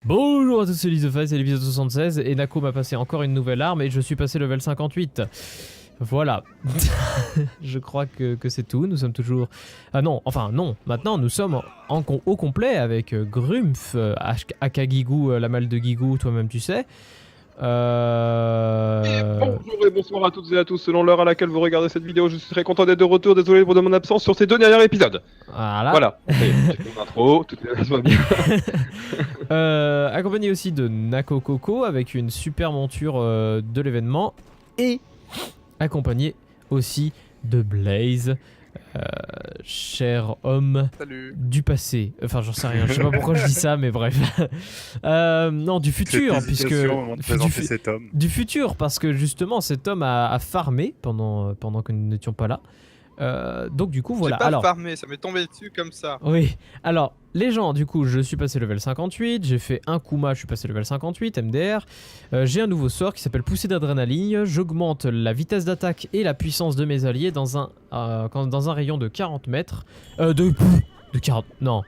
Bonjour à tous, c'est Lizophase, c'est l'épisode 76 et Nako m'a passé encore une nouvelle arme et je suis passé level 58. Voilà. Je crois que c'est tout, nous sommes toujours... Ah non, enfin non, maintenant nous sommes au complet avec Grumpf, aka Guigou, la malle de Guigou, toi-même tu sais. Bonjour et bonsoir à toutes et à tous, selon l'heure à laquelle vous regardez cette vidéo, je suis très content d'être de retour, désolé pour mon absence sur ces deux derniers épisodes. Voilà, j'ai fait mon intro, tout va bien. Accompagné aussi de Nako Coco avec une super monture de l'événement et accompagné aussi de Blaze, cher homme du passé. Enfin, j'en sais rien, je sais pas pourquoi je dis ça, mais bref. Non, du futur, puisque... Du futur, parce que justement, cet homme a farmé pendant que nous n'étions pas là. Donc du coup voilà. J'ai pas farmé, ça m'est tombé dessus comme ça. Oui, alors les gens, du coup je suis passé level 58, j'ai fait un Kuma, je suis passé level 58, MDR. J'ai un nouveau sort qui s'appelle poussée d'adrénaline, j'augmente la vitesse d'attaque et la puissance de mes alliés dans un rayon de 40 mètres. De 40, non.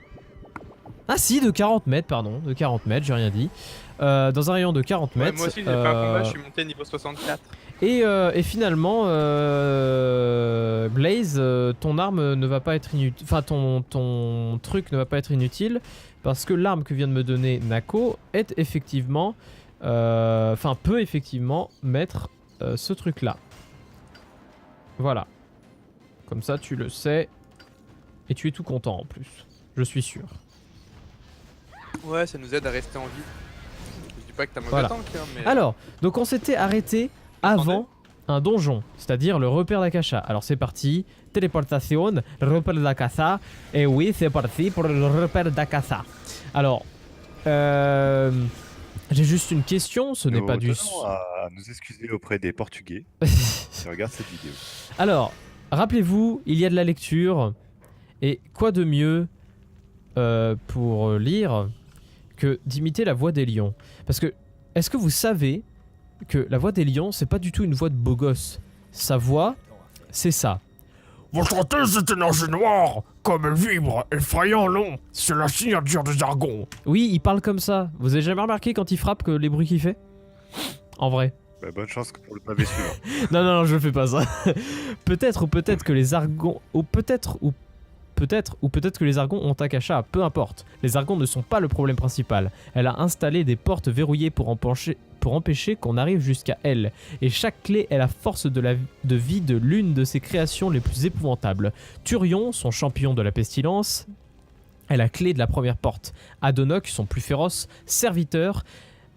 Ah si, de 40 mètres, pardon, de 40 mètres, j'ai rien dit. Dans un rayon de 40 mètres. Moi aussi j'ai fait un combat, je suis monté niveau 64. Et finalement, Blaze, ton arme ne va pas être inutile. Enfin, ton truc ne va pas être inutile. Parce que l'arme que vient de me donner Nako est effectivement. Enfin, peut effectivement mettre ce truc là. Voilà. Comme ça, tu le sais. Et tu es tout content en plus. Je suis sûr. Ouais, ça nous aide à rester en vie. Je dis pas que t'as mauvais Voilà. tank, hein, mais... Alors, donc on s'était arrêté avant un donjon, c'est-à-dire le repère d'Akasha. Alors c'est parti, téléportation, repère d'Akasha, et oui c'est parti pour le repère d'Akasha. Alors, j'ai juste une question, ce n'est pas du... à nous excuser auprès des Portugais qui regardent cette vidéo. Alors, rappelez-vous, il y a de la lecture, et quoi de mieux pour lire que d'imiter la voix des lions. Parce que, est-ce que vous savez que la voix des lions, c'est pas du tout une voix de beau gosse. Sa voix, c'est ça. Votre Altesse est énergie noire, comme elle vibre, effrayant long. C'est la signature des Argons. Oui, il parle comme ça. Vous avez jamais remarqué quand il frappe que les bruits qu'il fait? En vrai. Bah, bonne chance pour le pavé suivant. non, je fais pas ça. Peut-être que les Argons... Ou peut-être que les Argons ont Akasha, peu importe. Les Argons ne sont pas le problème principal. Elle a installé des portes verrouillées pour empêcher qu'on arrive jusqu'à elle. Et chaque clé est la force de vie de l'une de ses créations les plus épouvantables. Turion, son champion de la pestilence, est la clé de la première porte. Adonok, son plus féroce serviteur,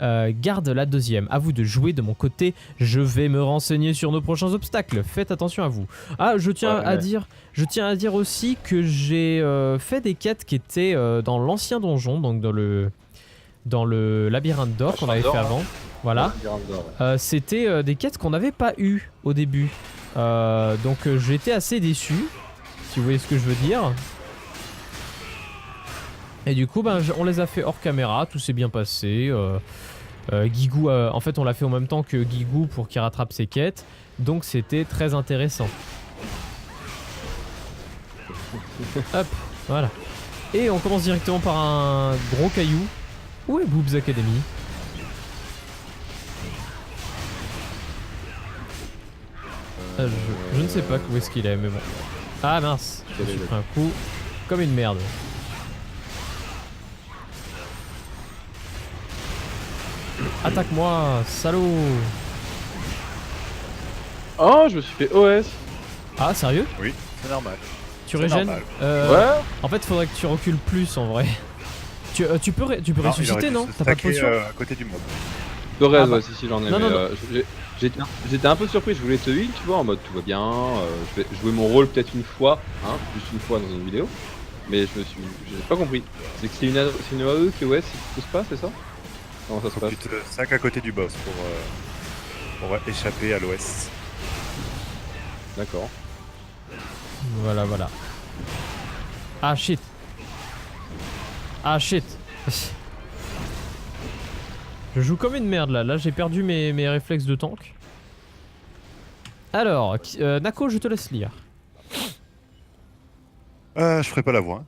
garde la deuxième. À vous de jouer de mon côté, je vais me renseigner sur nos prochains obstacles. Faites attention à vous. Ah, je tiens à dire aussi que j'ai fait des quêtes qui étaient dans l'ancien donjon, donc dans le labyrinthe d'or qu'on avait fait avant. Voilà. C'était des quêtes qu'on n'avait pas eues au début. Donc j'étais assez déçu, si vous voyez ce que je veux dire. Et du coup, on les a fait hors caméra, tout s'est bien passé. Guigou, en fait, on l'a fait en même temps que Guigou pour qu'il rattrape ses quêtes. Donc c'était très intéressant. Hop, voilà. Et on commence directement par un gros caillou. Où est Boobs Academy? Je ne sais pas où est-ce qu'il est, mais bon. Ah mince, je me suis pris un coup comme une merde. Attaque-moi, salaud! Oh, je me suis fait OS. Ah, sérieux? Oui, c'est normal. Tu régènes? Ouais. En fait, faudrait que tu recules plus en vrai. Tu peux ressusciter, non? T'as pas de potion? À côté du mob. Torres, Ah bah. ouais, si j'en ai. Non, mais, non. j'étais un peu surpris, je voulais te heal, tu vois, en mode tout va bien. Je vais jouer mon rôle peut-être une fois, hein, juste une fois dans une vidéo. Mais j'ai pas compris. C'est que c'est une AE qui OS si tu pousses pas, c'est ça? Comment ça se Faut passe? que tu te sacs à côté du boss pour échapper à l'ouest. D'accord. Voilà. Ah shit. Je joue comme une merde là. Là, j'ai perdu mes réflexes de tank. Alors, Nako, je te laisse lire. Je ferai pas la voix.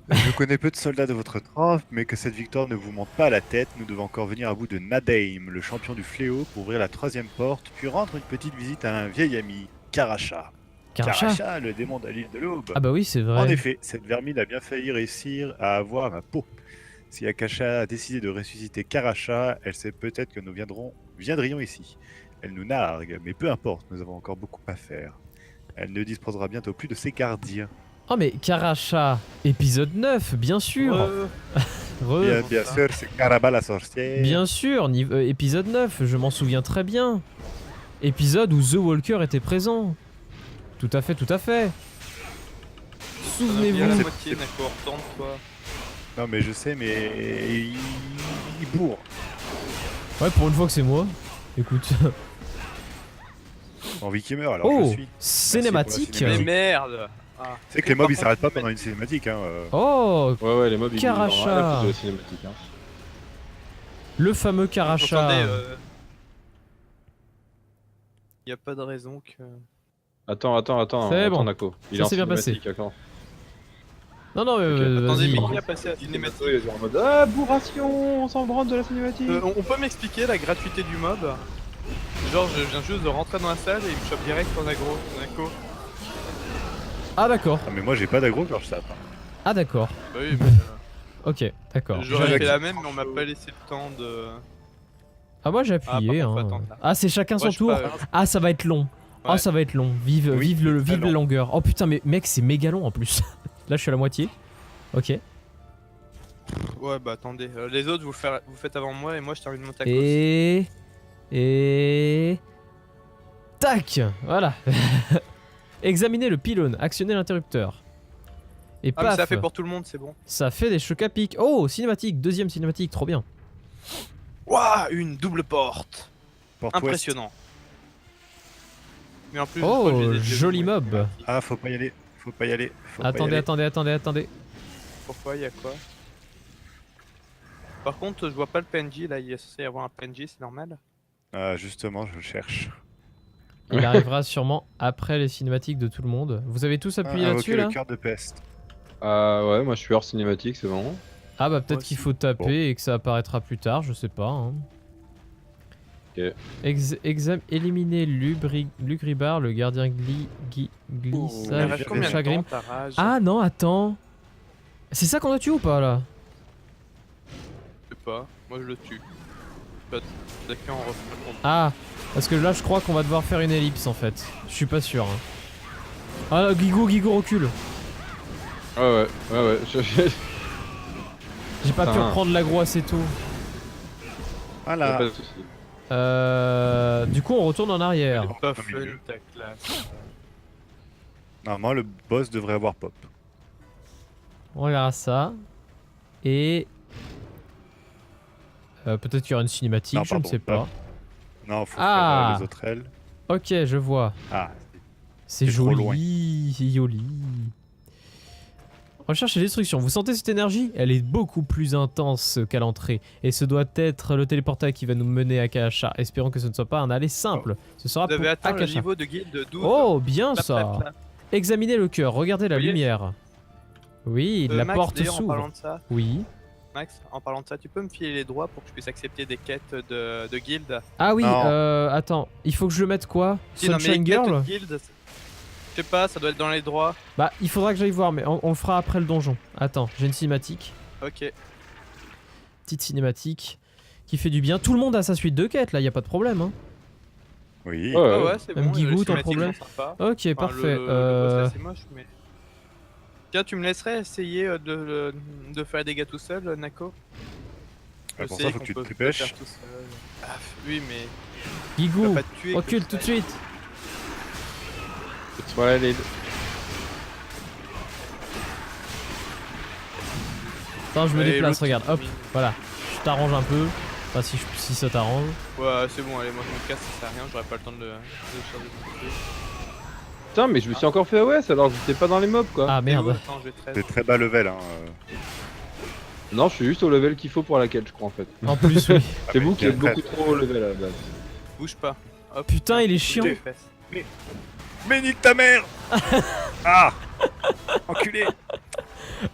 Je connais peu de soldats de votre trempe, mais que cette victoire ne vous monte pas à la tête, nous devons encore venir à bout de Nadaim, le champion du fléau, pour ouvrir la 3e porte, puis rendre une petite visite à un vieil ami, Karacha. Karacha. Le démon de l'île de l'Aube. Ah bah oui, c'est vrai. En effet, cette vermine a bien failli réussir à avoir ma peau. Si Akasha a décidé de ressusciter Karacha, elle sait peut-être que nous viendrions ici. Elle nous nargue, mais peu importe, nous avons encore beaucoup à faire. Elle ne disposera bientôt plus de ses gardiens. Oh mais Karacha, épisode 9, bien sûr. Bien sûr, c'est Karaba la sorcière. Bien sûr, épisode 9, je m'en souviens très bien. Épisode où The Walker était présent. Tout à fait, tout à fait. Il y a la Souvenez-vous. moitié, d'accord, tente-toi. Non mais je sais, mais il bourre. Ouais, pour une fois que c'est moi. Écoute. Envie qu'il meurt, alors je Oh, suis. cinématique. Mais cinématique. merde. Ah. C'est que les mobs ils s'arrêtent pas pendant une cinématique. Hein. Oh, Ouais, les mobs ils Karacha. ont rien à foutre de la cinématique. Hein. le fameux Karacha. Attendez, y a pas de raison que... Attends, C'est bon. Nako. Il Ça est en s'est bien passé. cinématique, attends. Non, non, mais Attendez, vas-y. mais qui a passé la cinématique? Il est en mode ah, bourration, on s'en branle de la cinématique. On peut m'expliquer la gratuité du mob? Genre, je viens juste de rentrer dans la salle et il me chope direct en aggro, Nako. Ah d'accord. Ah, mais moi j'ai pas d'aggro quand je tape. Hein. Ah d'accord. Bah oui, mais Ok, d'accord. j'aurais J'aurais fait la même, mais on m'a pas laissé le temps de... Ah moi j'ai Ah, appuyé. par contre, hein. faut attendre, là. Ah c'est chacun Moi, son je suis tour. pas- Ah ça va être long. Oh Ouais. ça va être long. Vive, Oui, vive, c'est très la long. longueur. Oh putain mais mec c'est méga long en plus. Là je suis à la moitié. Ok. Ouais, bah attendez, les autres vous faites avant moi et moi je termine mon tacos. Et... Tac. Voilà. Examinez le pylône. Actionnez l'interrupteur. Et Ah mais paf. ça fait pour tout le monde, c'est bon. Ça fait des chocs à pic. Oh cinématique. Deuxième cinématique. Trop bien. Waouh, une double porte. Porte ouest. Impressionnant. Mais en plus, je crois que j'ai Oh des- joli mob. Ah, faut pas y aller. Faut pas y aller. Faut pas y Attendez, aller. attendez. Pourquoi, y a quoi? Par contre, je vois pas le PNJ là, il est censé y avoir un PNJ, c'est normal. Ah, justement, je le cherche. Il arrivera sûrement après les cinématiques de tout le monde. Vous avez tous appuyé là-dessus Invoquer là le cœur de peste. Ouais, moi je suis hors cinématique, c'est bon. Ah bah peut-être Moi qu'il aussi. faut taper Bon. et que ça apparaîtra plus tard, je sais pas. Hein. Ok. Éliminer Lugribar, le gardien Il glissage reste de combien de Chagrim. temps, ta rage? Ah non, attends. C'est ça qu'on a tué ou pas là? Je sais pas, moi je le tue. D'accord, on refait le combat. Ah, parce que là je crois qu'on va devoir faire une ellipse en fait. Je suis pas sûr. Hein. Ah Guigou recule. Ouais. J'ai pas pu Putain. reprendre l'aggro assez tôt. Y'a Voilà. pas de soucis. Du coup on retourne en arrière. Pas au fun milieu. ta classe. Normalement, le boss devrait avoir pop. On regarde ça. Et... peut-être qu'il y aura une cinématique, Non, je ne pardon, sais pas. Non, faut Ah. faire les autres ailes. Ok, je vois. Ah, C'est C'est trop loin. joli, c'est joli. Recherche et destruction. Vous sentez cette énergie? Elle est beaucoup plus intense qu'à l'entrée. Et ce doit être le téléportail qui va nous mener à Akasha. Espérons que ce ne soit pas un aller simple. Ce sera Vous pour avez atteint le Akasha. niveau de guilde de 12. Oh, bien Clap, ça. clap, clap. Examinez le cœur. Regardez la Vous voyez lumière. Oui, la Max, porte d'ailleurs, en parlant s'ouvre. de ça, Oui. Max, en parlant de ça, tu peux me filer les droits pour que je puisse accepter des quêtes de guilde? Ah oui, Non. attends. Il faut que je le mette quoi? Si, non, mais Sunshine les quêtes Girl? de guilde, je sais pas, ça doit être dans les droits. Bah, il faudra que j'aille voir, mais on le fera après le donjon. Attends, j'ai une cinématique. Ok. Petite cinématique qui fait du bien. Tout le monde a sa suite de quêtes là, y a pas de problème. Hein. oui. Ouais. Ah ouais, c'est Même bon. Guigou, les t'as un cinématiques problème sont sympas. Ok, Enfin, parfait. Le boss là, c'est moche, mais. Tiens, tu me laisserais essayer de faire des dégâts tout seul, Nako? Ah, Je pour sais ça, faut qu'on que tu te peut le dépêches. faire tout seul. Ah, oui, mais. Guigou, Tu vas pas te tuer. recule que tout de ça. suite. Voilà les. Attends, je me Allez, déplace, l'autre, regarde. Hop, il- voilà. Je t'arrange un peu. Enfin, si ça t'arrange. Ouais, c'est bon, allez, moi je me casse, ça sert à rien, j'aurais pas le temps de charger mon côté. Putain, mais je me suis encore fait AOS alors que j'étais pas dans les mobs quoi. Ah merde. Attends, je vais te C'est très bas level. Hein. Non, je suis juste au level qu'il faut pour la quête, je crois en fait. En plus, oui. C'est vous mais qui êtes après- beaucoup trop au level à la base. Bouge pas. Hop, Putain, il est je chiant. te fesse. Mais nique ta mère. Ah. Enculé.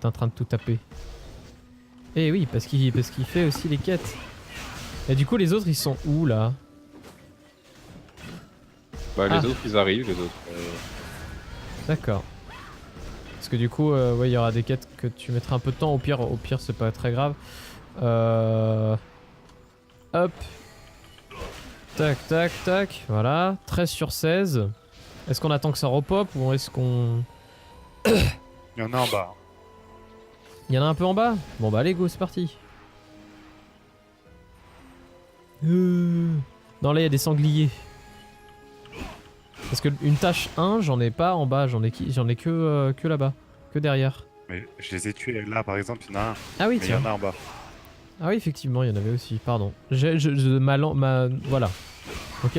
T'es en train de tout taper. Eh oui, parce qu'il fait aussi les quêtes. Et du coup, les autres, ils sont où, là? Bah, les Ah. autres, ils arrivent, les autres. D'accord. Parce que du coup, ouais, il y aura des quêtes que tu mettras un peu de temps. Au pire, c'est pas très grave. Hop. Tac, tac, tac. Voilà. 13 sur 16. Est-ce qu'on attend que ça repop ou est-ce qu'on... Il y en a en bas. Il y en a un peu en bas? Bon bah allez go, c'est parti. Non là il y a des sangliers. Parce que une tâche 1, j'en ai pas en bas, j'en ai que là-bas. Que derrière. Mais je les ai tués là, par exemple, il y en a un, Ah oui, mais il y tiens. en a en bas. Ah oui, effectivement, il y en avait aussi. Pardon. Voilà. Ok.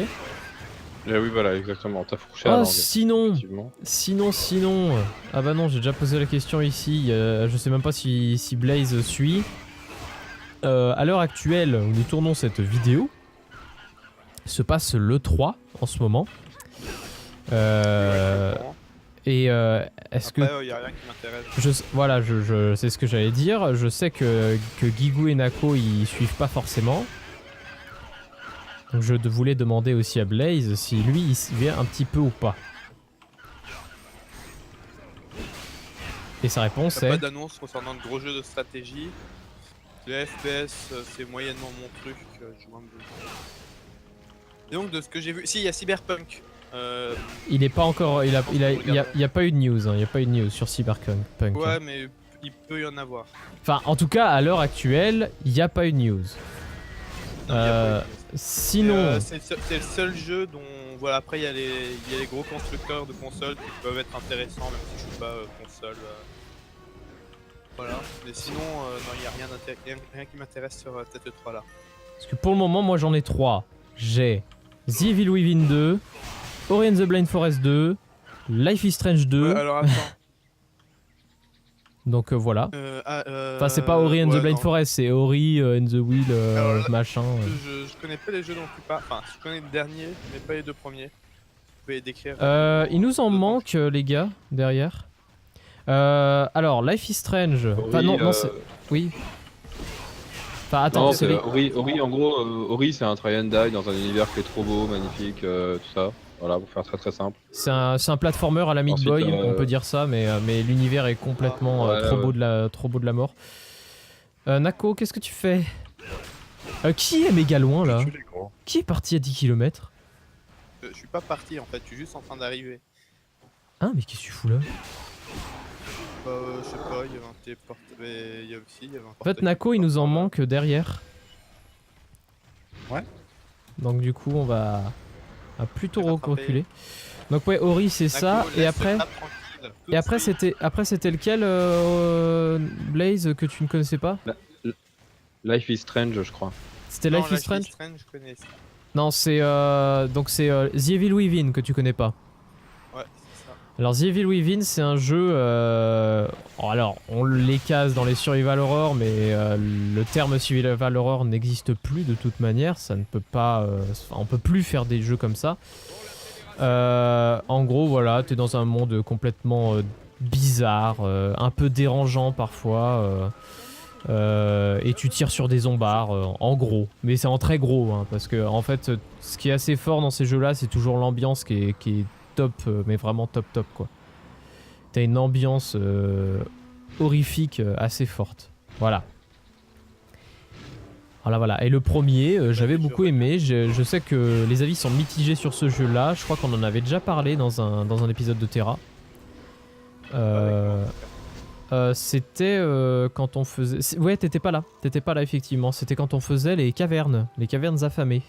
Oui, voilà, exactement. T'as fourché la Ah, langue. sinon. Effectivement. Sinon. Ah bah non, j'ai déjà posé la question ici. Je sais même pas si Blaze suit. À l'heure actuelle où nous tournons cette vidéo, se passe l'E3 en ce moment. Et est-ce que Après, y a rien qui m'intéresse. voilà, je c'est ce que j'allais dire. Je sais que Guigou et Nako ils suivent pas forcément. Donc je voulais demander aussi à Blaze si lui il suivait un petit peu ou pas. Et sa réponse T'as pas est d'annonce concernant de gros jeux de stratégie. Le FPS, c'est moyennement mon truc. Je joue un peu. Et donc, de ce que j'ai vu. Si, il y a Cyberpunk. il est pas encore il y a pas eu de news, hein, il y a pas eu de news sur Cyberpunk. Ouais, mais il peut y en avoir. Enfin, en tout cas, à l'heure actuelle, il n'y a pas eu de news. Non, y a pas eu de news. Sinon, C'est le seul jeu dont. Voilà, après, il y a les gros constructeurs de consoles qui peuvent être intéressants, même si je suis pas console. Voilà. Mais sinon, non, il n'y a rien qui m'intéresse sur cette E3 là. parce que pour le moment, moi j'en ai 3. J'ai The Evil Within 2, Ori and the Blind Forest 2, Life is Strange 2. Alors attends. Donc voilà. Enfin, c'est pas Ori and the Blind Forest, c'est Ori and the Will Alors là, machin. Je connais pas les jeux dont tu parles. Enfin, je connais le dernier, mais pas les deux premiers. Vous pouvez les décrire. Il nous en manque, les gars, derrière. Alors, Life is Strange. Enfin, non, c'est. Oui. Enfin, attends, Non, c'est. Ori, en gros, Ori c'est un try and die dans un univers qui est trop beau, magnifique, tout ça. Voilà, pour faire très simple. C'est un platformer à la Meat Ensuite, Boy, on peut dire ça, mais l'univers est complètement trop beau de la mort. Nako, qu'est-ce que tu fais? Qui est méga loin là? Je tue les gros. Qui est parti à 10 km? Je suis pas parti en fait, je suis juste en train d'arriver. Hein, mais qu'est-ce que tu fous là? Je sais pas, il y avait un téléport. Mais il y a aussi, il y avait un En fait, Nako, il nous en manque derrière. Ouais. Donc, du coup, on va plutôt Je vais rattraper. reculer. Donc, ouais, Ori, c'est ça. Nako, Et laisse après. le map tranquille, tout Et de après suite. c'était lequel Blaze que tu ne connaissais pas? Life is Strange, je crois. C'était Non, Life is Strange? je connais ça. Non, c'est donc c'est The Evil Within que tu connais pas. Ouais, c'est ça. Alors The Evil Within c'est un jeu alors on les case dans les survival horror mais le terme survival horror n'existe plus de toute manière, ça ne peut pas on peut plus faire des jeux comme ça. En gros voilà, t'es dans un monde complètement bizarre, un peu dérangeant parfois et tu tires sur des zombards en gros, mais c'est en très gros hein, parce que en fait ce qui est assez fort dans ces jeux là c'est toujours l'ambiance qui est top, mais vraiment top quoi. T'as une ambiance horrifique assez forte, voilà. Voilà. Et le premier, j'avais beaucoup aimé. Je sais que les avis sont mitigés sur ce jeu-là. Je crois qu'on en avait déjà parlé dans un épisode de Terra. C'était quand on faisait... Ouais, t'étais pas là effectivement. C'était quand on faisait les cavernes affamées.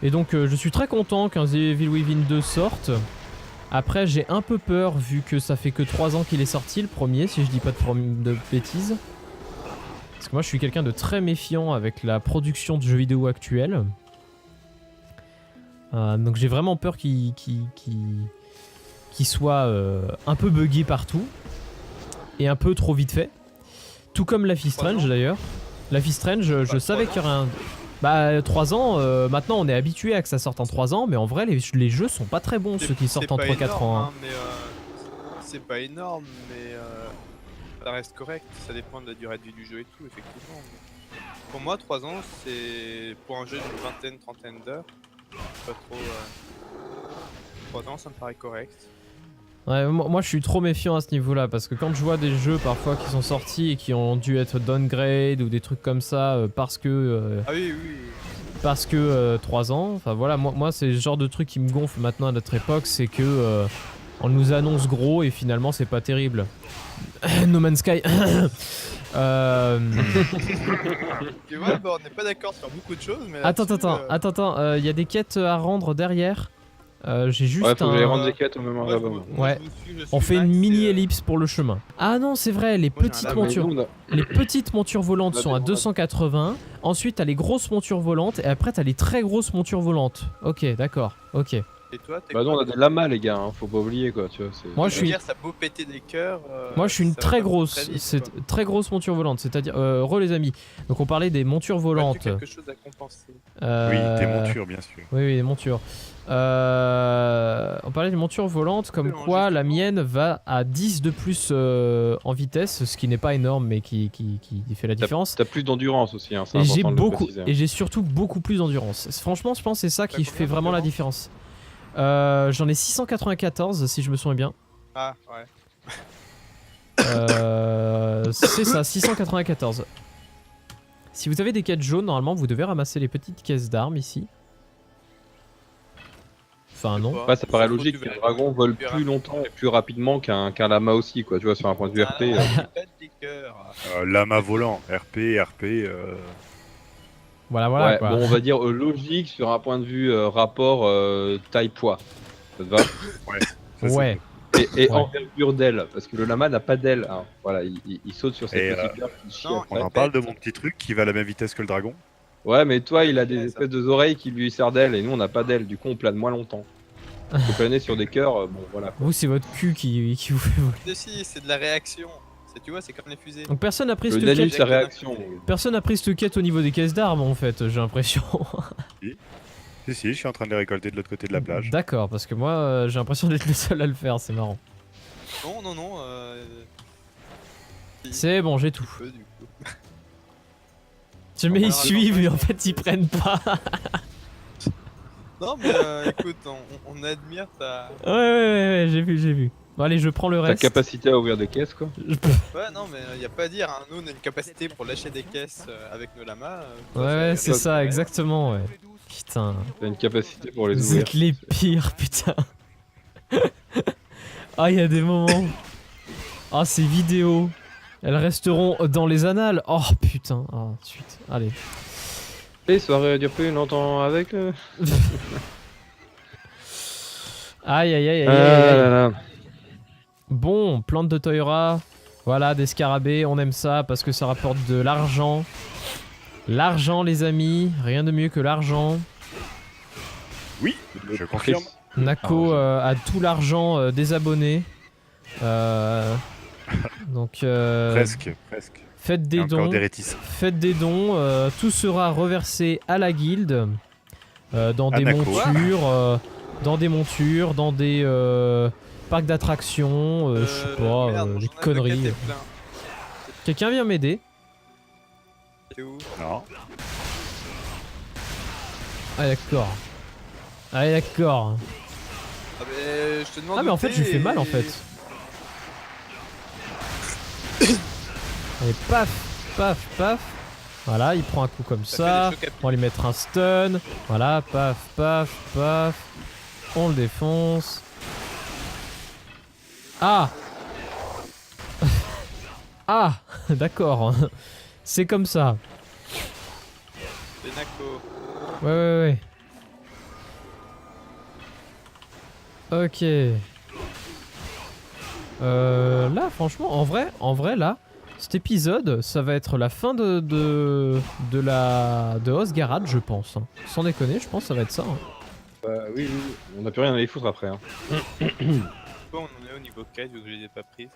Et donc je suis très content qu'un The Evil Within 2 sorte. Après j'ai un peu peur vu que ça fait que 3 ans qu'il est sorti le premier, si je dis pas de bêtises. Parce que moi je suis quelqu'un de très méfiant avec la production de jeux vidéo actuels. Donc j'ai vraiment peur qu'il soit un peu buggé partout. Et un peu trop vite fait. Tout comme Life is Strange d'ailleurs. Life is Strange, je savais qu'il y aurait un... Bah 3 ans, maintenant on est habitué à que ça sorte en 3 ans, mais en vrai les jeux sont pas très bons ceux qui sortent en 3-4 ans. Hein. C'est pas énorme, mais ça reste correct, ça dépend de la durée de vie du jeu et tout, effectivement. Pour moi 3 ans c'est pour un jeu d'une vingtaine, trentaine d'heures, pas trop... 3 ans ça me paraît correct. Ouais, moi je suis trop méfiant à ce niveau-là parce que quand je vois des jeux parfois qui sont sortis et qui ont dû être downgrade ou des trucs comme ça parce que Ah oui. parce que 3 ans, enfin voilà, moi c'est le genre de truc qui me gonfle maintenant à notre époque, c'est que on nous annonce gros et finalement c'est pas terrible. No Man's Sky. Tu vois, on n'est pas d'accord sur beaucoup de choses, mais Attends, il y a des quêtes à rendre derrière. J'ai juste Ouais, faut que j'aille un... rendre des quêtes au moment Moi, là je vous- moi, Ouais. je vous suis, je On suis fait une Max, mini et, ellipse pour le chemin. Ah non, c'est vrai, les Moi, j'ai un petites lame. montures. nous, on a- Les petites montures volantes On a sont à des- on a- 280. Ensuite, t'as les grosses montures volantes. Et après, t'as les très grosses montures volantes. Ok, d'accord. Ok. Et toi, t'es Bah non, on quoi a des lamas les gars, hein, faut pas oublier quoi, tu vois. Moi, Je je veux suis- dire, ça a beau péter des cœurs. Moi, je suis une ça va très pas grosse. très vite, C'est quoi. très grosse monture volante. C'est-à-dire, les amis. Donc, on parlait des montures As-tu volantes. quelque chose à compenser. Oui, Euh, tes montures, bien sûr. Oui, oui, les montures. On parlait des montures volantes, comme Oui, quoi la justement. mienne va à 10 de plus en vitesse, ce qui n'est pas énorme, mais qui fait la différence. T'as plus d'endurance aussi, hein, c'est Et j'ai important de le beaucoup, préciser. et j'ai surtout beaucoup plus d'endurance. Franchement, je pense que c'est ça T'as qui combien fait vraiment la d'endurance différence. J'en ai 694 si je me souviens bien. Ah, ouais. C'est ça, 694. Si vous avez des quêtes jaunes, normalement vous devez ramasser les petites caisses d'armes ici. Enfin non. Ouais, ça paraît Faut logique que tu qu'un vas- dragon vole plus plus longtemps et plus rapidement qu'un lama aussi, quoi, tu vois, sur un point de vue RP. Ah, pète des cœurs. Lama volant, RP. Voilà, voilà Ouais, quoi. bon, on va dire logique sur un point de vue rapport taille-poids. Ça te va Ça, c'est Ouais. Et Ouais. envergure d'aile, parce que le lama n'a pas d'aile. Hein. Voilà, il saute sur ses Et, petites paires qui chient non, après. On en parle de mon petit truc qui va à la même vitesse que le dragon. Ouais, mais toi, il a des Ouais, ça. espèces de oreilles qui lui servent d'aile, et nous, on n'a pas d'aile. Du coup, on plane moins longtemps. Faut planer sur des cœurs, bon, voilà. Vous, c'est votre cul qui vous fait voler. Mais si, c'est de la réaction. Tu vois, c'est comme les fusées. Donc personne n'a pris Le cette Danube, quête. sa réaction. Personne n'a pris cette quête au niveau des caisses d'armes en fait, j'ai l'impression. Si, je suis en train de les récolter de l'autre côté de la plage. D'accord, parce que moi j'ai l'impression d'être le seul à le faire, c'est marrant. Non, non, non. C'est bon, j'ai tout. Peu, du coup. Mais ils verra suivent, dans mais le en fait ils prennent pas. Non, mais écoute, on admire ta. Ouais, j'ai vu. Bon, allez, je prends le Ta reste. capacité à ouvrir des caisses, quoi. Ouais, non, mais y a pas à dire. Hein. Nous, on a une capacité pour lâcher des caisses avec nos lamas. Ouais, c'est ça, exactement, ouais. Putain, T'as une capacité pour les vous ouvrir. êtes les pires, putain. Ah, il y a des moments. Ah, ces vidéos. Elles resteront dans les annales. Oh putain. Ah, suite. Allez. Les soirées durent plus longtemps avec le. Aïe aïe aïe aïe aïe. Ah aïe. là là. Bon, plante de Toira. Voilà, des scarabées. On aime ça parce que ça rapporte de l'argent. L'argent, les amis. Rien de mieux que l'argent. Oui, je confirme. Nako a tout l'argent des abonnés. Donc, Presque. faites Il y des a encore dons. des réticences. Faites des dons, tout sera reversé à la guilde dans des Nako. montures, dans des parcs d'attractions, je sais pas, merde, mon des journal de conneries. quête est plein. Quelqu'un vient m'aider. C'est où Non. Ah d'accord. Ah d'accord. Ah, mais je te demande. Ah mais en où fait t'es je lui fais mal en et- fait. Allez paf, paf, paf. Voilà, il prend un coup comme Ça ça. fait des chocs à On va lui mettre un stun. Voilà, paf, paf, paf. On le défonce. Ah. Ah, d'accord. C'est comme ça. C'est Nako. Ouais. Ok. Là, franchement, en vrai, là, cet épisode, ça va être la fin de Osgarath, je pense. Hein. Sans déconner, je pense que ça va être ça. Hein. Bah oui, on n'a plus rien à les foutre après. Hein. Pourquoi on en est au niveau 4 vu que je les ai pas prises?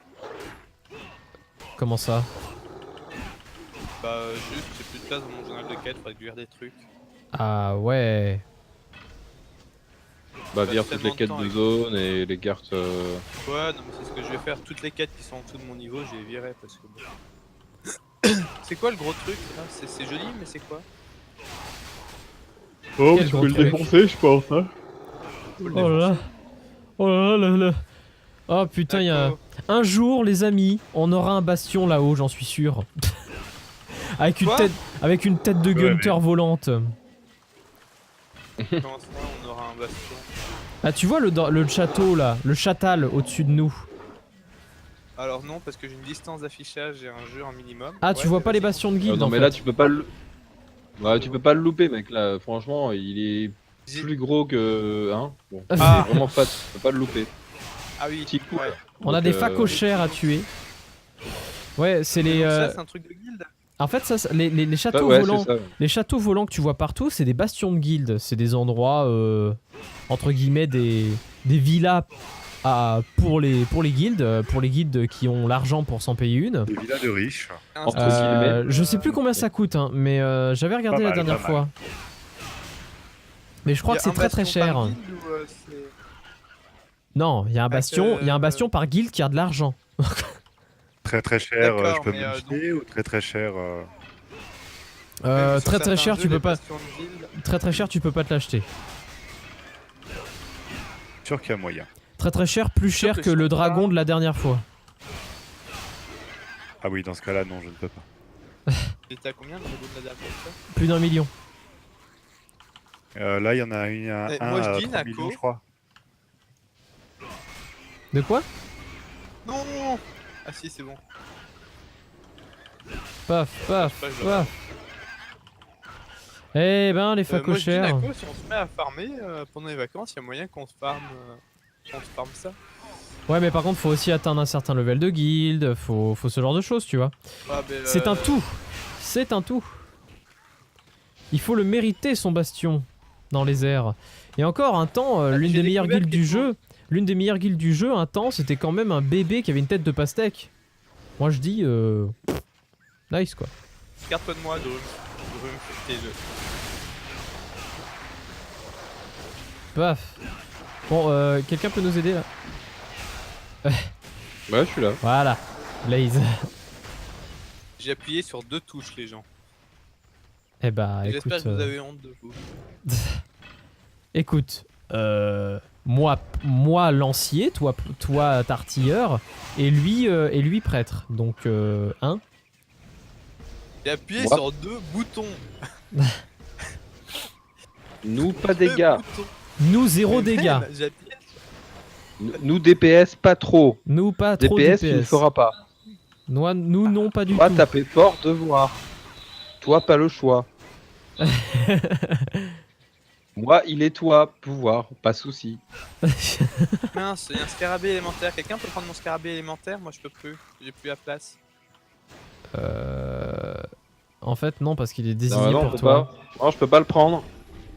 Comment ça? Bah, juste, j'ai plus de place dans mon journal de quête, faudrait que je lire des trucs. Ah ouais. Bah, Bah, vire toutes les tellement de quêtes temps de avec- zone et les cartes. Ouais, non, mais c'est ce que je vais faire. Toutes les quêtes qui sont en dessous de mon niveau, je les virerai parce que. bon. C'est quoi le gros truc là? C'est joli, mais c'est quoi? Oh, Quel gros truc. je pense. Hein. Oh là là. Oh là là là. Oh putain, il y a... Nako. Un jour, les amis, on aura un bastion là-haut, j'en suis sûr. avec Quoi avec une tête de Ouais, Gunter volante. Comment ça, on aura un bastion? Ah, tu vois le château là, le châtal au-dessus de nous. Alors, non, parce que j'ai une distance d'affichage et un jeu en minimum. Ah, Ouais, tu vois mais pas les vas-y. bastions de guilde non, en mais fait. là, tu peux pas le. Bah, tu peux pas le louper, mec. Là, franchement, il est plus gros que. Hein bon, Ah. c'est vraiment pas, faut pas le louper. Ah oui. Petit coup. Ouais. On a Donc, des facochères à tuer. Ouais, c'est les. Donc ça, c'est un truc de guilde. En fait, ça, les châteaux ouais, volants. c'est ça. Les châteaux volants que tu vois partout, c'est des bastions de guildes. C'est des endroits, entre guillemets, des villas pour les guildes qui ont l'argent pour s'en payer une. Des villas de riches. Entre guillemets. Je sais plus combien ça coûte, hein, mais j'avais regardé Pas la mal, dernière pas mal. fois. Mais je crois que c'est très très cher. Non, il y a un bastion, il y a un bastion par guilde qui a de l'argent. Très très cher, D'accord, je peux mais, me l'acheter ou très très cher Très très cher, tu peux pas. Très très cher, tu peux pas te l'acheter. sûr qu'il y a moyen. Très très cher, plus Sûr cher que que je le comprends dragon pas. de la dernière fois. Ah oui, dans ce cas-là, non, je ne peux pas. Il était à combien le dragon de la dernière fois? Plus d'1 million. Là, il y en a un Eh, moi, je à dis 3 Nako. millions, je crois. De quoi? Non. Ah si, c'est bon. Paf, paf, Pas, je- paf. Eh ben, les Moi, je dis facochères. Nako, si on se met à farmer pendant les vacances, il y a moyen qu'on se farme ça. Ouais, mais par contre, faut aussi atteindre un certain level de guilde. Faut ce genre de choses, tu vois. Ah, ben, C'est un tout. C'est un tout. Il faut le mériter, son bastion, dans les airs. Et encore, un temps, l'une j'ai des meilleures découvert guildes du quelque jeu, l'une des meilleures guildes du jeu, un temps, c'était quand même un bébé qui avait une tête de pastèque. Moi, je dis, nice, quoi. Garde-toi de moi, Drum. Drum, t'es le. Paf. Bon, quelqu'un peut nous aider, là? Ouais, je suis là. Voilà. Blaze. J'ai appuyé sur 2 touches, les gens. Eh bah, Et écoute... j'espère que vous avez honte de vous. Écoute, moi lancier, toi t'artilleur, et lui prêtre. Donc, hein? J'ai appuyé Moi. sur 2 boutons. Nous, pas Deux dégâts. boutons. Nous, zéro Mais dégâts. même, j'ai appuyé Nous, DPS, pas trop. Nous, pas trop DPS, tu ne DPS. feras pas. Nous, non, pas du Toi, tout. taper fort, devoir. Toi, pas le choix. Moi, il est toi, pouvoir, pas souci. Mince, il y a un scarabée élémentaire. Quelqu'un peut prendre mon scarabée élémentaire? Moi je peux plus, j'ai plus la place. En fait, non, parce qu'il est désigné Non, non, pour faut toi. pas. Non, je peux pas le prendre.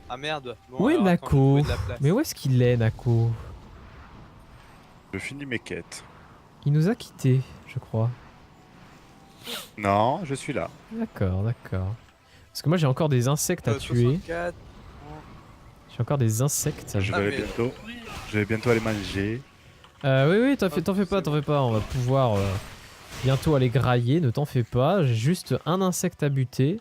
Ah merde. Bon, Où est alors, attends, je vais Nako? trouver de la place. Mais où est-ce qu'il est, Nako? Je finis mes quêtes. Il nous a quittés, je crois. Non, je suis là. D'accord, d'accord. Parce que moi, j'ai encore des insectes à tuer. 64. J'ai encore des insectes. Je vais Ah, aller mais- bientôt. Je vais bientôt aller manger. Oui, t'en fais pas, t'en fais pas. On va pouvoir bientôt aller grailler, ne t'en fais pas. J'ai juste un insecte à buter.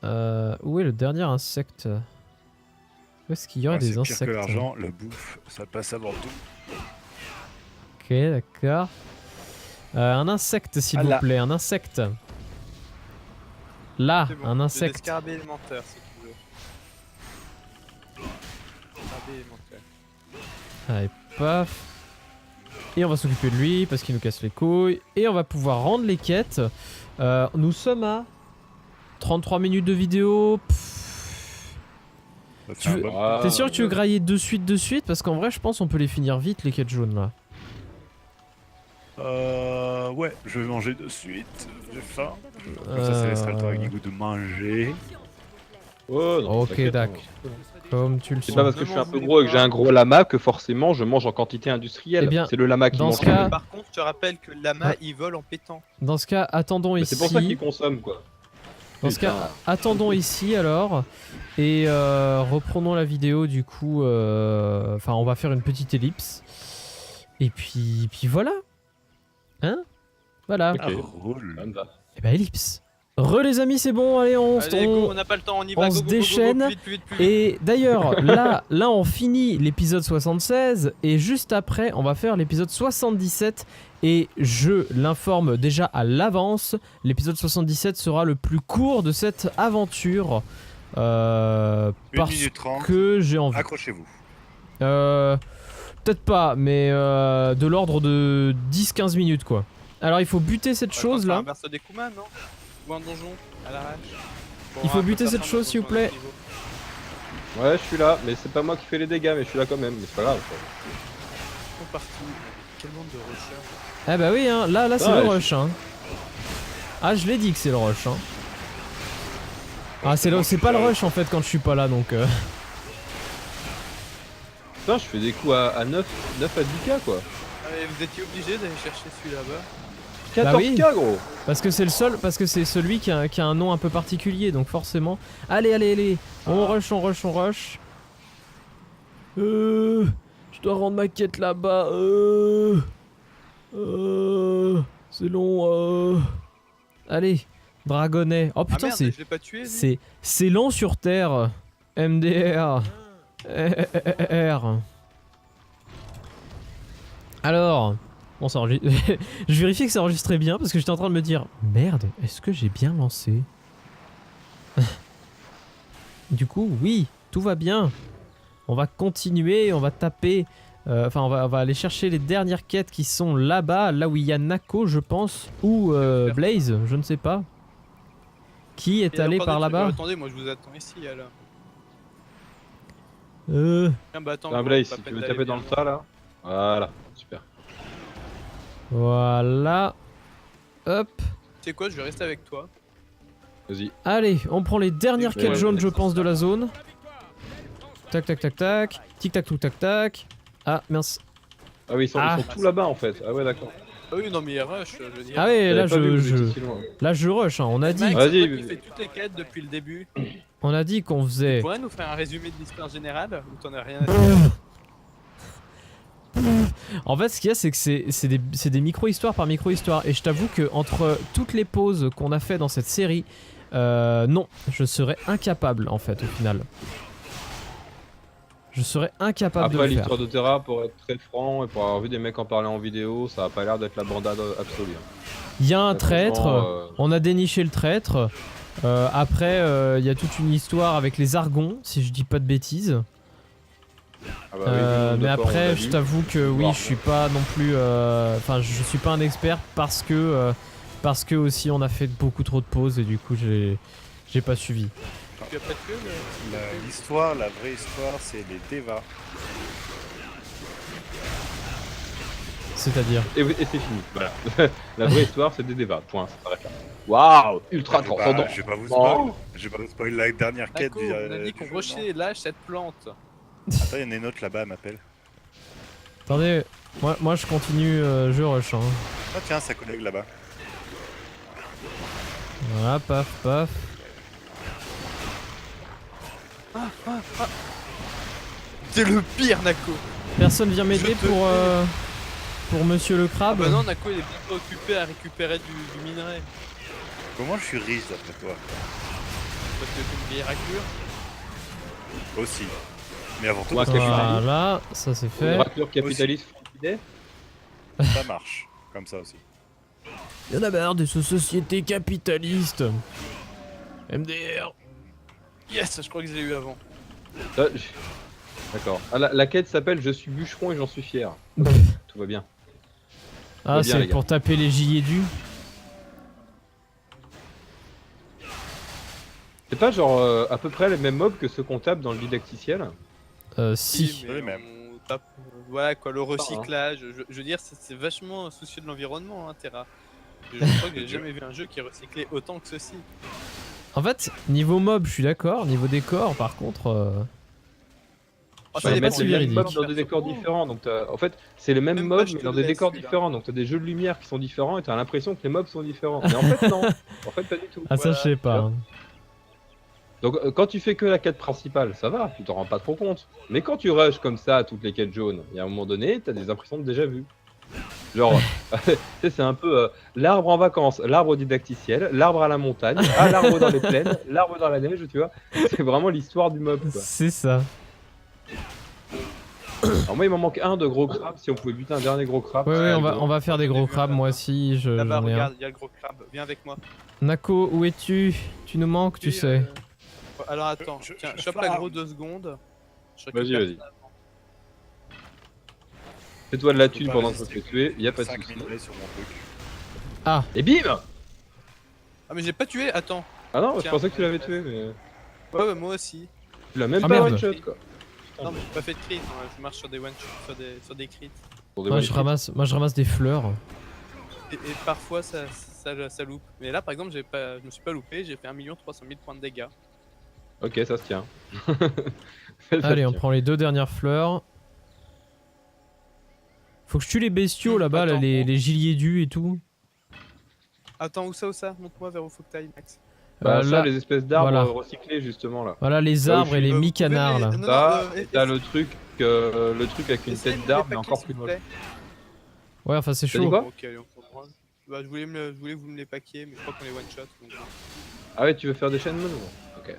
Où est le dernier insecte? Où est-ce qu'il y aurait Ouais, des c'est pire insectes? que l'argent, le bouffe, ça passe avant tout. Ok, d'accord. Un insecte, s'il Ah vous là. plaît, un insecte. Là, C'est bon, un j'ai des insecte. scarabées élémentaires si tu veux. Scarabée élémentaire. Allez, paf. Et on va s'occuper de lui parce qu'il nous casse les couilles. Et on va pouvoir rendre les quêtes. Nous sommes à 33 minutes de vidéo. Ça fait Tu un veux- bon- Ah, T'es sûr que tu veux grailler de suite? Parce qu'en vrai, je pense on peut les finir vite, les quêtes jaunes là. Ouais, je vais manger de suite. J'ai faim. Comme ça, ça laissera le temps avec Guigou de manger. Oh, non, Ok, t'inquiète, dac. hein. Comme tu le C'est sens. pas parce que je suis un peu gros et que j'ai un gros lama que forcément je mange en quantité industrielle. Eh bien, c'est le lama qui dans mange. ce cas- Par contre, je te rappelle que le lama Ah. il vole en pétant. Dans ce cas, attendons Mais ici. c'est pour ça qu'il consomme quoi. Dans ce cas, Putain. attendons ici alors. Et reprenons la vidéo du coup. Enfin, on va faire une petite ellipse. Et puis voilà. Hein? Voilà. Ok. Ah, roule. Ça me va. Et bah ellipse. Les amis, c'est bon, allez, Allez, go, on n'a pas le temps, on y va. on go, se go, go, go, go, déchaîne. plus vite, plus vite, plus vite. Et d'ailleurs, là on finit l'épisode 76 et juste après, on va faire l'épisode 77 et je l'informe déjà à l'avance, l'épisode 77 sera le plus court de cette aventure 1 parce minute 30. que j'ai envie. Accrochez-vous. Peut-être pas, mais de l'ordre de 10-15 minutes quoi. Alors il faut buter cette chose là. Un berceau des Kuma, non? Ou un donjon à l'arrache. Bon, Il faut un peu buter cette personne chose, dans s'il vous son plaît. niveau. Ouais, je suis là, mais c'est pas moi qui fais les dégâts, mais je suis là quand même, mais c'est pas grave. Quoi. Ils sont partis. Quel monde de rushers. Ah bah oui, hein. Là c'est Ah, le ouais, rush. Hein. Ah, je l'ai dit que c'est le rush. Hein. Ah, c'est pas le rush en fait quand je suis pas là donc. Putain, je fais des coups à 9 à 10k quoi. Allez, vous étiez obligé d'aller chercher celui là-bas. 14k Bah oui. gros. Parce que c'est le seul, parce que c'est celui qui a un nom un peu particulier, donc forcément. Allez, on rush. Je dois rendre ma quête là-bas. C'est long. Allez, dragonnet. Oh putain, ah merde, je l'ai pas tué. lui. c'est lent sur Terre. MDR. R. Alors. Bon, ça enregistre. Je vérifie que ça enregistrait bien parce que j'étais en train de me dire merde, est-ce que j'ai bien lancé? Du coup, oui, tout va bien. On va continuer, on va taper. Enfin, on va aller chercher les dernières quêtes qui sont là-bas, là où il y a Nako, je pense, ou Blaze, je ne sais pas. Qui est Il y a allé encore par des trucs. là-bas? Attendez, moi je vous attends ici alors. Tiens, bah attends. Tiens, gros, Blaze, pas si tu peine veux d'aller taper dans le bien tas là. Voilà, super. Voilà. Hop. Tu sais quoi, je vais rester avec toi. Vas-y. Allez, on prend les dernières Ouais, quêtes ouais, jaunes, ouais. je pense, de la zone. Tac, tac, tac, tac. Tic, tac, tac, tac. Ah, mince. Ah oui, ils sont tous là-bas en fait. Ah ouais, d'accord. Ah oui, non mais il rush, je veux dire. Ah ouais, là J'avais pas vu que vous étiez je si loin. là je rush, hein. On a dit, Max, Vas-y, c'est toi qui vas-y. fais toutes les quêtes depuis le début. on a dit qu'on Tu faisait. pourrais nous faire un résumé de l'histoire générale ou t'en as rien à dire? En fait, ce qu'il y a, c'est que c'est des micro-histoires par micro-histoire. Et je t'avoue que entre toutes les pauses qu'on a fait dans cette série, non, je serais incapable en fait au final. Je serais incapable Après de le faire. l'histoire de Terra, pour être très franc et pour avoir vu des mecs en parler en vidéo, ça a pas l'air d'être la bandade absolue. Il y a un Ouais, traître, franchement, on a déniché le traître. Après, il y a toute une histoire avec les Argons, si je dis pas de bêtises. Ah bah oui, le nombre de Mais fois, on après, l'a je vu. t'avoue que oui, Voir, je suis pas non plus. Enfin, je suis pas un expert parce que aussi on a fait beaucoup trop de pauses et du coup j'ai pas suivi. Tu as pas tué le... L'histoire, la vraie histoire, c'est les Deva. C'est-à-dire. Et c'est fini. Voilà. La vraie histoire, c'est des débats. Point. Ça s'arrête là. Waouh, ultra Je vais pas- transcendant. Je vais pas vous Oh. spoil. Je vais pas vous spoil la dernière quête Nako, on a dit qu'on du jeu, rushait lâche cette plante. non. Attends, il y en a une autre là-bas, elle m'appelle. Attendez, moi je continue, je rush. Hein. Ah tiens, sa collègue là-bas. Voilà, paf, paf. C'est le pire Nako. Personne vient m'aider Je te pour Monsieur le Ah Crabe. bah non, Nako il est bien occupé à récupérer du minerai. Comment je suis riche d'après toi? Parce que c'est une vieille raclure. Aussi. Mais avant tout, Ouais, parce que Voilà, ça c'est Une fait. raclure capitaliste franchidée. ça marche. Comme ça aussi. Il y en a marre de ces sociétés capitalistes. MDR. Yes, je crois que je l'ai eu avant. Ça, D'accord. Ah, la quête s'appelle Je suis bûcheron et j'en suis fier. Tout va bien. Ah, bien, les c'est gars. pour taper les Jiédus. C'est pas genre à peu près les mêmes mobs que ceux qu'on tape dans le didacticiel? Si. mais Oui, même. on tape, voilà quoi, le recyclage. Je veux dire, c'est vachement soucieux de l'environnement, hein, Terra. Je crois que j'ai jamais vu un jeu qui recyclait autant que ceci. En fait, niveau mob, je suis d'accord. Niveau décor, par contre. Ah, Ça Ouais, n'est mais pas c'est si les mêmes véridique. mobs dans des décors différents. Donc en fait, c'est les mêmes Même mobs pas, je mais te dans le des laisse, décors celui-là. différents. Donc t'as des jeux de lumière qui sont différents et t'as l'impression que les mobs sont différents. Mais en fait non. En fait pas du tout. Ah, ça, je sais pas. hein. Donc quand tu fais que la quête principale, ça va, tu t'en rends pas trop compte. Mais quand tu rushes comme ça à toutes les quêtes jaunes, il y a un moment donné, t'as des impressions de déjà vu. Genre, tu sais, c'est un peu l'arbre en vacances, l'arbre didacticiel, l'arbre à la montagne, l'arbre dans les plaines, l'arbre dans la neige, tu vois. C'est vraiment l'histoire du mob, quoi. C'est ça. Alors moi, il m'en manque un de gros crabe, si on pouvait buter un dernier gros crabe. Ouais, ouais, c'est on va faire des J'en ai gros vu un crabes, là-bas. moi aussi. Là-bas, J'en ai un. regarde, il y a le gros crabe. Viens avec moi. Nako, où es-tu? Tu nous manques, tu Puis, sais. Alors attends, Je- tiens, je chope farm. la gros 2 secondes. Je Vas-y, récupère vas-y. ça. Fais-toi de la Je peux thune pas pendant que je résister. te fais tuer, y a pas de 5 soucis. minerais sur mon truc. Et bim! Ah mais j'ai pas tué, attends. Ah non, je Tiens. pensais que tu l'avais tué, mais... Ouais, moi aussi. Tu l'as même Ah, pas merde. one shot quoi. Non, mais j'ai pas fait de crit, moi, je marche sur des one shot, sur des crits. Pour des Moi one je hit. ramasse des fleurs. Et parfois ça loupe. Mais là par exemple, je me suis pas loupé, j'ai fait 1 300 000 points de dégâts. Ok, ça se tient. Ça Allez, se on tient. prend les 2 dernières fleurs. Faut que je tue les bestiaux là-bas, là, Attends, les giliers dus et tout. Attends, où ça? Montre-moi vers où faut que t'ailles, Max. Bah, ça, là, les espèces d'arbres voilà. recyclés justement là. voilà les Là où arbres je et suis. les Vous pouvez mi-canards me là. les- non, Ça, non, et t'as le truc avec une essayez tête de me d'arbre les mais paquer, encore s'il plus vous moche. plaît. Ouais, enfin c'est T'as dit chaud. quoi? Ok, allez, on comprend. Bah, je voulais que vous me les paquiez, mais je crois qu'on les one shot. Donc... Ah ouais, tu veux faire des chaînes mono? Ok.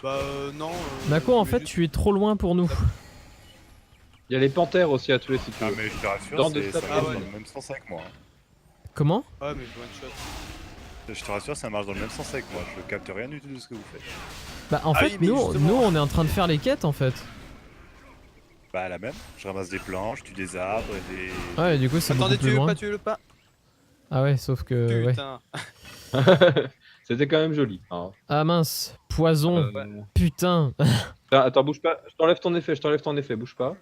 Bah, non. Nako, en je fait, voulais juste- tu es trop loin pour nous. Il y a les panthères aussi à tuer si tu Ah veux. mais je te rassure, Dans de ça ça, marche ouais. dans le même sens avec moi. Hein. Comment? Ouais, mais je one shot. Je te rassure, ça marche dans le même sens avec moi. Je capte rien du tout de ce que vous faites. Bah en Ah fait, oui, mais nous justement. on est en train de faire les quêtes en fait. Bah la même. Je ramasse des planches, je tue des arbres et des. Ouais, du coup c'est beaucoup Attendez, plus loin. tuez-le pas. Ah ouais, sauf que... Ouais. Putain. C'était quand même joli. Hein. Ah mince, poison, Euh, putain. Attends, bouge pas. Je t'enlève ton effet, bouge pas.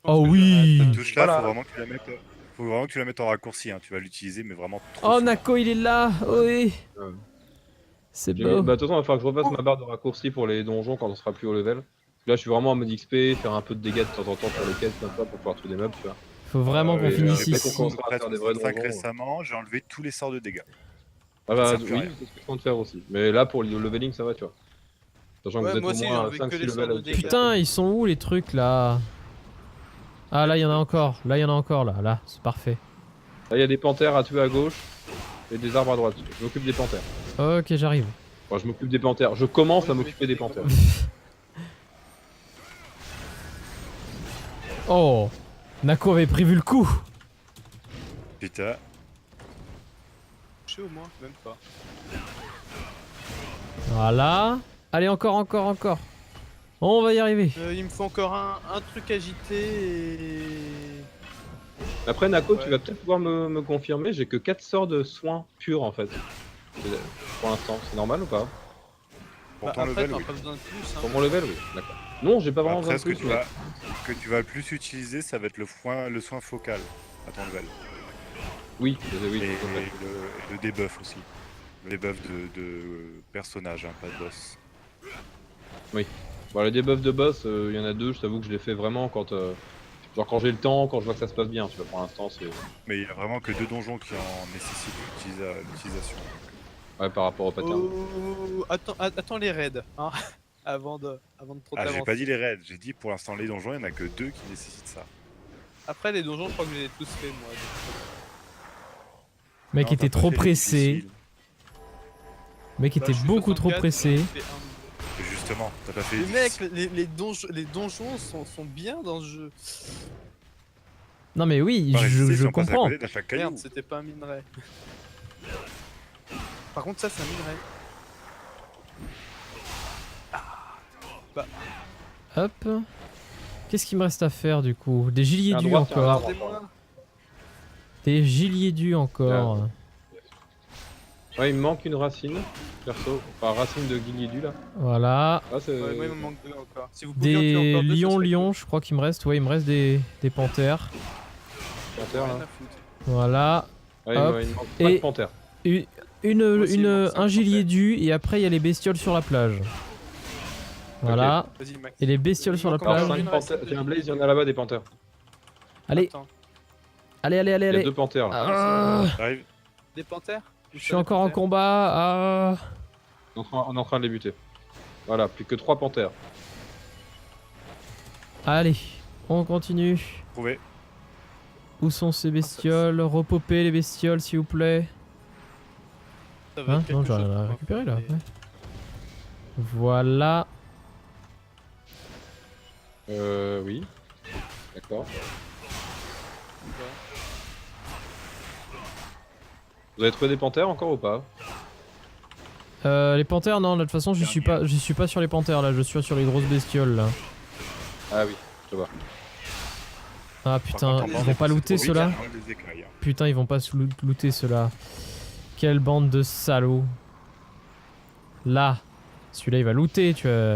Oh oui. Cette touche là, Voilà. faut vraiment que tu la mettes. Faut vraiment que tu la mettes en raccourci, hein. Tu vas l'utiliser, mais vraiment trop. Oh souvent. Nako il est là, oui. Ouais. C'est Bah, beau. de toute façon, il va falloir que je repasse ma barre de raccourci pour les donjons quand on sera plus au level. Là, je suis vraiment en mode XP, faire un peu de dégâts de temps en temps sur les quêtes, comme ça, pour pouvoir tuer des mobs, tu vois. Faut vraiment qu'on et, finisse après, ici. qu'on commencera à faire des vrais 5 donjons. récemment, j'ai enlevé tous les sorts de dégâts. Ah bah Ça me fait oui, rien. c'est ce que je compte faire aussi. Mais là, pour le leveling, ça va, tu vois. Sachant que Ouais, vous êtes moi au aussi, j'ai moins enlevé que 5-6 les sorts levels de au-dessus. dégâts. Putain, ils sont où les trucs là? Ah là, il y en a encore. Là, il y en a encore là. Là, c'est parfait. Là, il y a des panthères à tuer à gauche et des arbres à droite. Je m'occupe des panthères. Ok, j'arrive. Enfin, je m'occupe des panthères. Je commence à m'occuper des panthères. Oh, Nako avait prévu le coup. Putain. Je sais au moins, même pas. Voilà. Allez, encore. On va y arriver. Il me faut encore un truc agité et. Après, Nako, tu Ouais. vas peut-être pouvoir me confirmer. J'ai que 4 sorts de soins purs en fait. Pour l'instant, c'est normal ou pas? Pour Bah, ton après, level, t'en oui. as pas besoin de plus. Hein. Pour mon level, oui. D'accord. Non, j'ai pas vraiment Après, besoin ce de plus. que tu vas le plus utiliser, ça va être le soin focal à ton level. Oui, oui, Et, tout à fait. le debuff aussi. Le debuff de personnage, hein, pas de boss. Bon, les debuffs de boss, il y en a deux. Je t'avoue que je les fais vraiment quand, genre quand j'ai le temps, quand je vois que ça se passe bien. Tu vois, pour l'instant, c'est Mais il y a vraiment que 2 donjons qui en nécessitent l'utilisation. ouais par rapport au pattern. Oh, attends les raids, hein, avant de trop Ah, j'ai t'avancer. pas dit les raids, j'ai dit pour l'instant les donjons, il y en a que 2 qui nécessitent ça. Après les donjons, je crois que je les ai tous fait moi. Mec Non, était t'as pas trop fait les pressé. difficiles. Mec Bah, était je suis beaucoup trop 64, pressé. j'en ai fait un. Et justement, t'as pas fait Les les mecs, difficiles. les donjons sont bien dans ce jeu. Non mais oui, Pas résister je si on passe à comprends. côté d'à chaque caillou. Merde, c'était pas un minerai. Par contre, ça, c'est un minerai. Hop. Qu'est-ce qu'il me reste à faire du coup? Des giliers À dus droite, il y a un encore. arbre. Regardez-moi. Des giliers dus encore. Ouais, il me manque une racine, perso. Enfin, racine de guillidu là. Voilà. Ah, c'est. Ouais, moi, il me manque deux encore. Si vous pouviez en tuer Des encore deux, ça serait lions, je crois qu'il me reste. Ouais, il me reste des panthères. cool. panthère, Rien là. à foutre. Voilà. Ouais, Hop. il me manque Et- pas de panthère. Une, aussi, il manque cinq un gilier panthères. du et après il y a les bestioles sur la plage. Voilà. Vas-y, Max. Et les bestioles sur la Encore Alors, plage. une 5 racine panthères. de J'ai un guillidu. blaze, il y en a là-bas des panthères. Allez, Attends. allez. Il y a 2 panthères là. Ah, J'arrive. Des panthères? je suis encore en combat. Ah. On est en train de les buter. Voilà, plus que 3 panthères. Allez, on continue. Trouvé. Où sont ces bestioles? Repopez les bestioles s'il vous plaît. Ça va Hein être non, quelque j'ai chose rien à pour récupérer moi, là. mais- Ouais. Voilà. Oui. D'accord. Vous avez trouvé des panthères encore ou pas? Les panthères, non, de toute façon, j'y suis pas sur les panthères là, je suis sur les grosses bestioles là. Ah oui, je vois. Ah Par putain, contre, ils en bas, vont pas c'est looter trop vite, ceux-là? il y a des écailles, hein. Putain, ils vont pas looter ceux-là. Quelle bande de salauds. Là. Celui-là il va looter,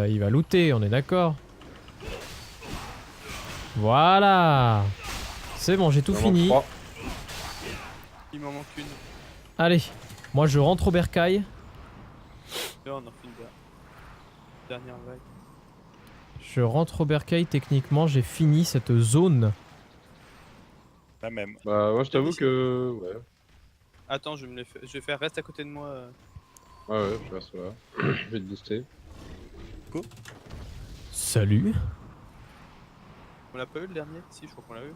il va looter, on est d'accord. Voilà. C'est bon, j'ai tout Il en manque fini. 3. Il m'en manque une. Allez, moi je rentre au bercail. Là, on en fait une dernière vague. Je rentre au bercail, techniquement j'ai fini cette zone. La même. Bah, moi, je t'avoue que. Ouais, Attends, je vais faire reste à côté de moi. ouais, je reste là. Je vais te booster. Salut. On l'a pas eu le dernier? Si, je crois qu'on l'a eu.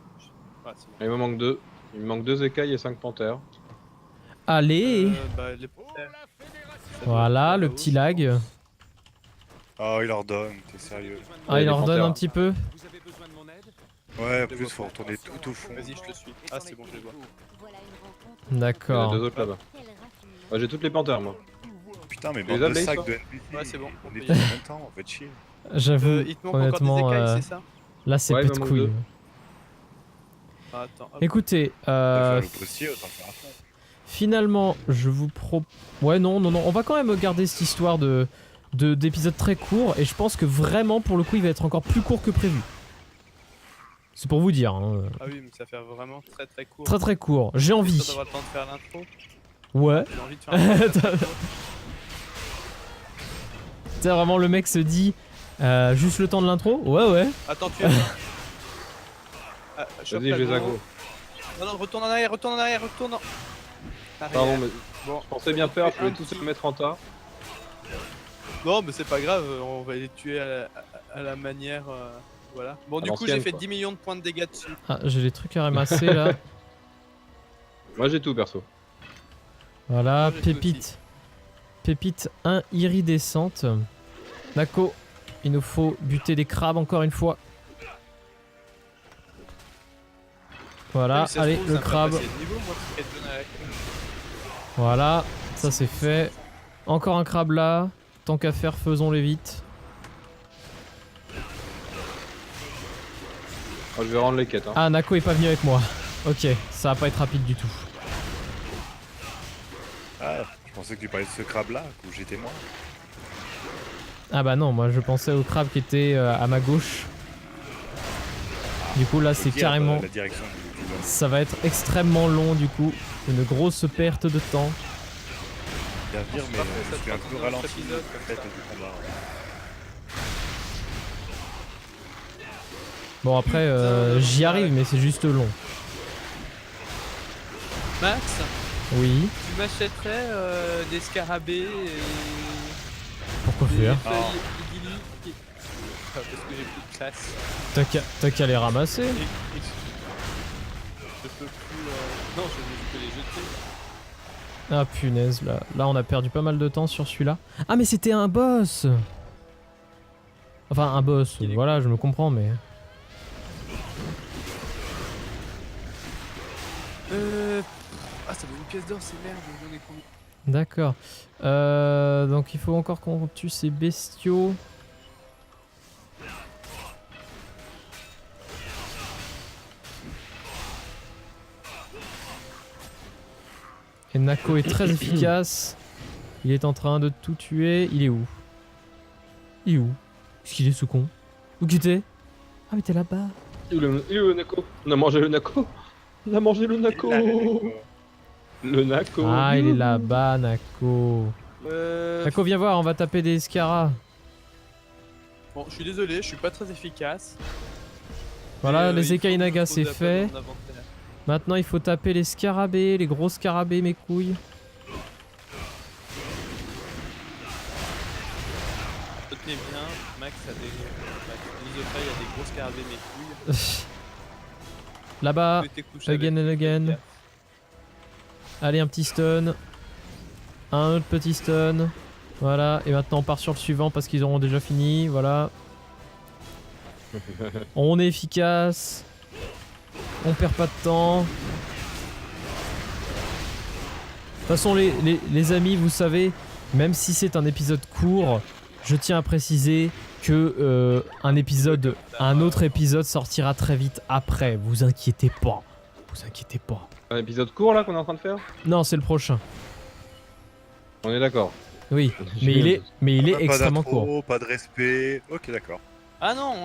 Ah, c'est bon. Il me manque 2. Il me manque 2 écailles et 5 panthères. Allez. Bah, les panthères. Ça doit Voilà, être le là-haut, petit je lag. pense. Oh, il leur donne, t'es sérieux. Ah, il les en redonne panthères. un petit peu. Ouais, en Je plus, vois faut pas. retourner tout au fond. Vas-y, je te suis. Ah, c'est bon, je les vois. Il y en a D'accord. 2 autres là-bas. Ah, j'ai toutes les panthères, moi. Putain, mais Tu les bande as, de Blaze, sacs toi de NPC. Ouais, c'est bon, on On peut est y tous en aller. même temps, on va te chier. J'avoue, Il te manque encore des honnêtement, écailles, c'est ça? là c'est Ouais, il pète me manque couille. 2. Ah, attends, hop. Écoutez, On va faire le postier, autant faire un fond. finalement, je vous Ouais, non, on va quand même garder cette histoire d'épisode très court, et je pense que vraiment, pour le coup, il va être encore plus court que prévu. C'est pour vous dire, hein. Ah oui, mais ça fait vraiment très très court. Très très court. J'ai Sûr envie. d'avoir le temps de faire l'intro. Ouais. J'ai envie de faire l'intro. Tu sais, vraiment, le mec se dit juste le temps de l'intro. Ouais, ouais. Attends, tu es là. Ah, chope Vas-y, je les l'agro. aggro. Non, non, retourne en arrière, retourne en arrière, retourne en... Pardon, mais Bon, je pensais bien faire, je voulais tous les mettre en tas. non, mais c'est pas grave, on va les tuer à la manière... voilà. Bon, À du coup, j'ai l'ancienne, fait quoi. 10 millions de points de dégâts dessus. Ah, j'ai des trucs à ramasser là. Moi, j'ai tout, perso. Voilà, Moi, j'ai tout pépite. Pépite 1 iridescente. Nako, il nous faut buter des crabes encore une fois. Voilà, Mais ça se allez, trouve, le ça me fait crabe. passer de niveau, moi, qui serais donné avec eux. Voilà, ça c'est fait. Encore un crabe là. Tant qu'à faire, faisons-les vite. Oh, je vais rendre les quêtes. Hein. Ah, Nako est pas venu avec moi. Ok, ça va pas être rapide du tout. Ah, je pensais que tu parlais de ce crabe-là, où j'étais moi. Ah bah non, moi je pensais au crabe qui était à ma gauche. Du coup là Faut c'est dire, carrément... la direction du zone. Ça va être extrêmement long du coup. Une grosse perte de temps. Bien dire, mais Parfait, je ça suis un te peu passe dans ralenti notre épisode, en comme fait ça. du combat. Bon après j'y arrive mais c'est juste long. Max, Oui, tu m'achèterais des scarabées et pourquoi des faire feuilles igili et... Enfin, parce que j'ai plus de classe. T'as qu'à les ramasser. Je peux plus... Non, je peux les jeter. Ah punaise, là on a perdu pas mal de temps sur celui-là. Ah mais c'était un boss. Enfin un boss, Il est voilà je me comprends mais... Ah, ça vaut une pièce d'or, c'est merde, j'en ai combien? D'accord. Donc il faut encore qu'on tue ces bestiaux. Et Nako est très efficace. Il est en train de tout tuer. Il est où? Il est où? Est-ce qu'il est ce con? Où qu'il était? Ah mais t'es là-bas. Il est où le Nako? On a mangé le Nako. On a mangé le Nako. Là, d'accord. Le Nako. Ah il est là-bas Nako. Euh... Nako viens voir, on va taper des scaras. Bon, je suis désolé, je suis pas très efficace. Voilà, Mais, les il faut écailles que je naga pose c'est la fait. balle en inventaire. Maintenant il faut taper les scarabées, les gros scarabées mes couilles. Retenez bien, Max a des... L'isophaï a des gros scarabées mes couilles. Là-bas, Tu étais couché again avec and lui, again. gars. Allez un petit stun. Un autre petit stun. Voilà, et maintenant on part sur le suivant parce qu'ils auront déjà fini, voilà. On est efficace. On perd pas de temps. De toute façon les amis, vous savez, même si c'est un épisode court, je tiens à préciser que un autre épisode sortira très vite après. Vous inquiétez pas. Vous inquiétez pas. Un épisode court là qu'on est en train de faire? Non, c'est le prochain. On est d'accord. Oui, mais il est Pas extrêmement d'intro, court. pas de respect. Ok, d'accord. Ah non,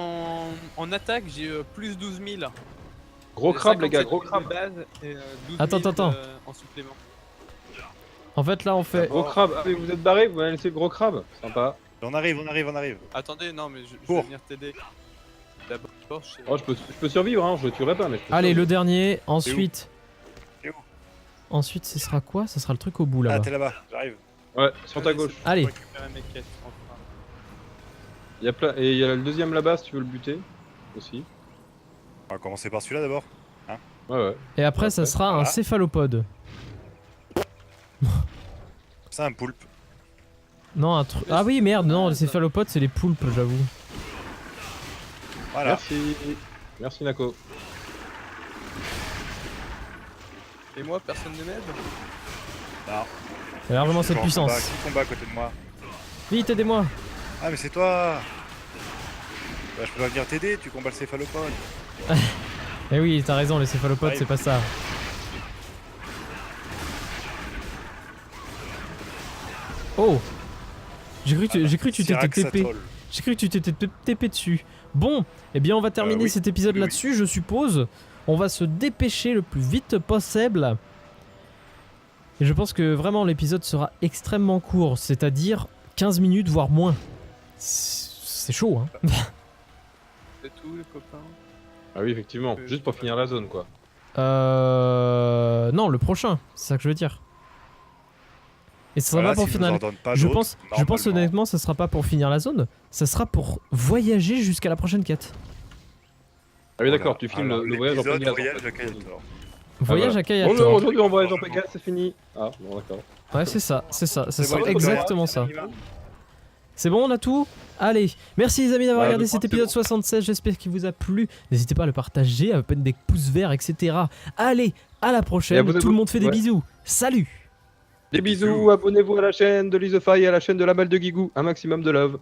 en attaque, j'ai plus 12 000. Gros J'ai crabe, les gars, 57 gros 000 crabe. de base et 12 Attends, 000 attends. en supplément. En fait, là, on fait. Gros crabe. Ah, mais vous êtes barré, vous m'avez laissé le gros crabe. Sympa. On arrive, on arrive, on arrive. Attendez, non, mais je vais Cours. venir t'aider. D'abord, je... Oh, je peux survivre, hein, je tuerai pas, mais je peux Allez, survivre. le dernier. Ensuite. T'es où Ensuite, ce sera quoi? Ce sera le truc au bout Ah, là-bas. t'es là-bas, j'arrive. Ouais, sur ta gauche. Allez. Pour récupérer mes quêtes, enfin. Il y a plein... Et il y a le deuxième là-bas si tu veux le buter. Aussi. On va commencer par celui-là d'abord. Ouais, ouais. Et après, ça sera un Voilà. céphalopode. C'est un poulpe. Non, un truc. Ah oui, merde, non, les céphalopodes, c'est les poulpes, j'avoue. Voilà. Merci. Merci, Nako. Et moi, personne ne m'aide. Et largement Je suis cette en puissance. combat. Qui combat à côté de moi? Vite, aidez-moi. Ah, mais c'est toi. Bah, je peux pas venir t'aider, tu combats le céphalopode. Eh oui, t'as raison, les céphalopodes, Arrive. c'est pas ça. Oh! J'ai cru que tu t'étais TP. Syraxatol. J'ai cru que tu t'étais TP dessus. Bon, eh bien on va terminer oui. cet épisode Oui, oui. là-dessus, je suppose. On va se dépêcher le plus vite possible. Et je pense que vraiment l'épisode sera extrêmement court, c'est-à-dire 15 minutes voire moins. C'est chaud, hein. C'est tout, les copains. Ah oui, effectivement. Juste pour finir la zone, quoi. Non, le prochain, c'est ça que je veux dire. Et ce sera Voilà, pas pour s'il nous finir. en donne pas Je d'autres, pense normalement. honnêtement, ça sera pas pour finir la zone, ça sera pour voyager jusqu'à la prochaine quête. Ah oui, d'accord, Voilà. tu filmes Alors, le voyage en l'épisode Pégase. Voyage en fait. à Kayator. Voyage voilà. à Kayator. Bonjour, aujourd'hui on voyage en Pégase, c'est fini. Ah, bon, d'accord. Ouais, c'est ça, ça C'est sera bon, exactement ça. C'est bon, on a tout? Allez, merci les amis d'avoir Ouais, regardé je crois cet que c'est épisode 76, j'espère qu'il vous a plu. N'hésitez pas à le partager, à peine des pouces verts, etc. Allez, à la Et prochaine, abonnez-vous. tout le monde fait des Ouais. bisous. Salut! Des bisous, abonnez-vous à la chaîne de Lizofy et à la chaîne de la balle de Guigou. Un maximum de love.